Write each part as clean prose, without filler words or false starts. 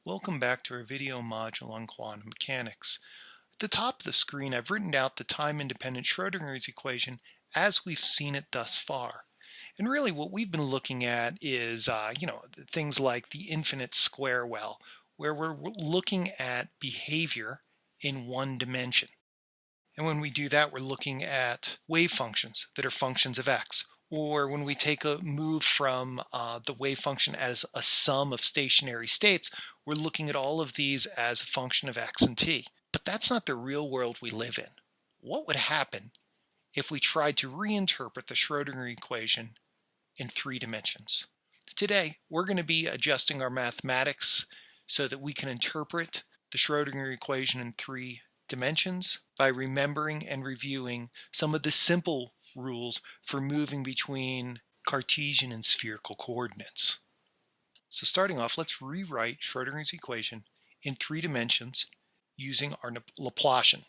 Welcome back to our video module on quantum mechanics. At the top of the screen, I've written out the time-independent Schrodinger's equation as we've seen it thus far. And really what we've been looking at is, things like the infinite square well, where we're looking at behavior in one dimension. And when we do that, we're looking at wave functions that are functions of x. Or when we take a move from the wave function as a sum of stationary states, we're looking at all of these as a function of x and t. But that's not the real world we live in. What would happen if we tried to reinterpret the Schrodinger equation in 3 dimensions? Today, we're going to be adjusting our mathematics so that we can interpret the Schrodinger equation in 3 dimensions by remembering and reviewing some of the simple rules for moving between Cartesian and spherical coordinates. So starting off, let's rewrite Schrodinger's equation in 3 dimensions using our Laplacian.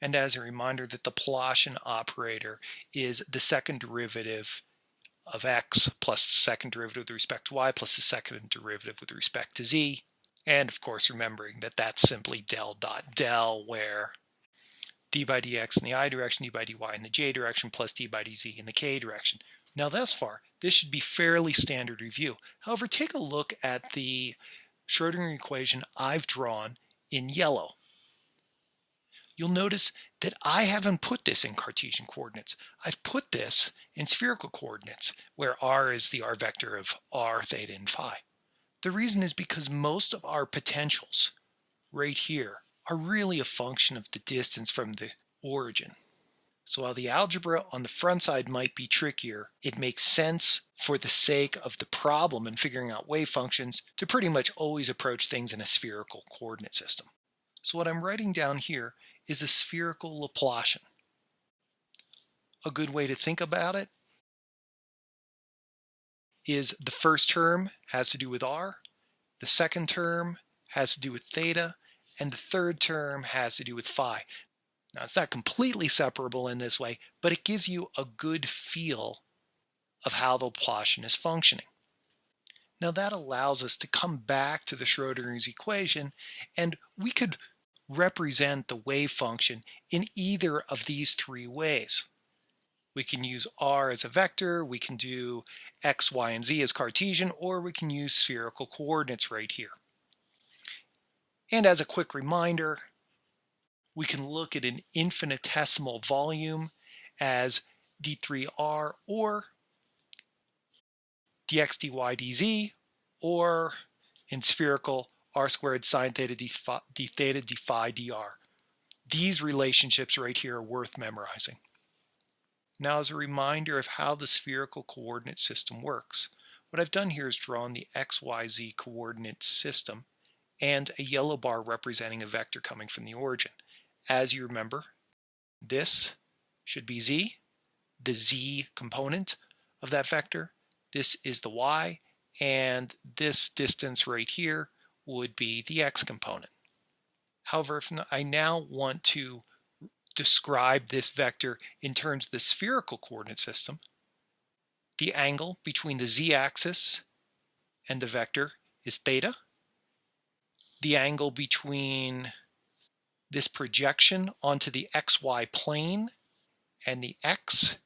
And as a reminder that the Laplacian operator is the second derivative of x plus the second derivative with respect to y plus the second derivative with respect to z. And of course, remembering that that's simply del dot del, where d by dx in the I direction, d by dy in the j direction, plus d by dz in the k direction. Now thus far, this should be fairly standard review. However, take a look at the Schrodinger equation I've drawn in yellow. You'll notice that I haven't put this in Cartesian coordinates. I've put this in spherical coordinates, where r is the r vector of r, theta, and phi. The reason is because most of our potentials right here are really a function of the distance from the origin. So while the algebra on the front side might be trickier, it makes sense for the sake of the problem and figuring out wave functions to pretty much always approach things in a spherical coordinate system. So what I'm writing down here is a spherical Laplacian. A good way to think about it is the first term has to do with r, the second term has to do with theta, and the third term has to do with phi. Now, it's not completely separable in this way, but it gives you a good feel of how the Laplacian is functioning. Now, that allows us to come back to the Schrodinger's equation, and we could represent the wave function in either of these 3 ways. We can use r as a vector, we can do x, y, and z as Cartesian, or we can use spherical coordinates right here. And as a quick reminder, we can look at an infinitesimal volume as d3r, or dx dy dz, or in spherical r squared sine theta d theta d phi dr. These relationships right here are worth memorizing. Now, as a reminder of how the spherical coordinate system works, what I've done here is drawn the xyz coordinate system and a yellow bar representing a vector coming from the origin. As you remember, this should be z, the z component of that vector. This is the y, and this distance right here would be the x component. However, if I now want to describe this vector in terms of the spherical coordinate system, the angle between the z-axis and the vector is theta. The angle between this projection onto the xy plane and the x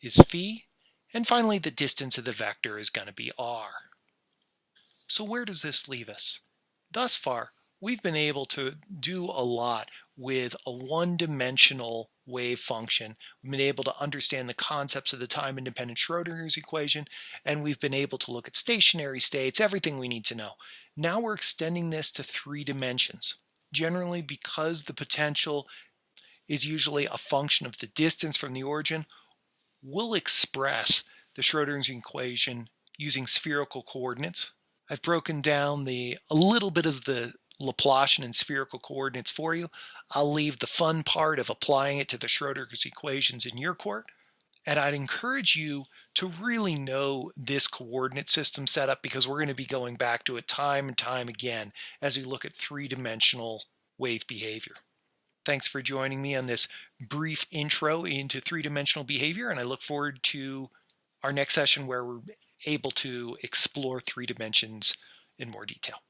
is phi. And finally, the distance of the vector is going to be r. So where does this leave us? Thus far, we've been able to do a lot with a one-dimensional wave function. We've been able to understand the concepts of the time-independent Schrodinger's equation, and we've been able to look at stationary states, everything we need to know. Now we're extending this to 3 dimensions. Generally, because the potential is usually a function of the distance from the origin, we'll express the Schrodinger's equation using spherical coordinates. I've broken down a little bit of the Laplacian and spherical coordinates for you. I'll leave the fun part of applying it to the Schrodinger's equations in your court. And I'd encourage you to really know this coordinate system setup, because we're going to be going back to it time and time again as we look at 3-dimensional wave behavior. Thanks for joining me on this brief intro into 3-dimensional behavior, and I look forward to our next session where we're able to explore 3 dimensions in more detail.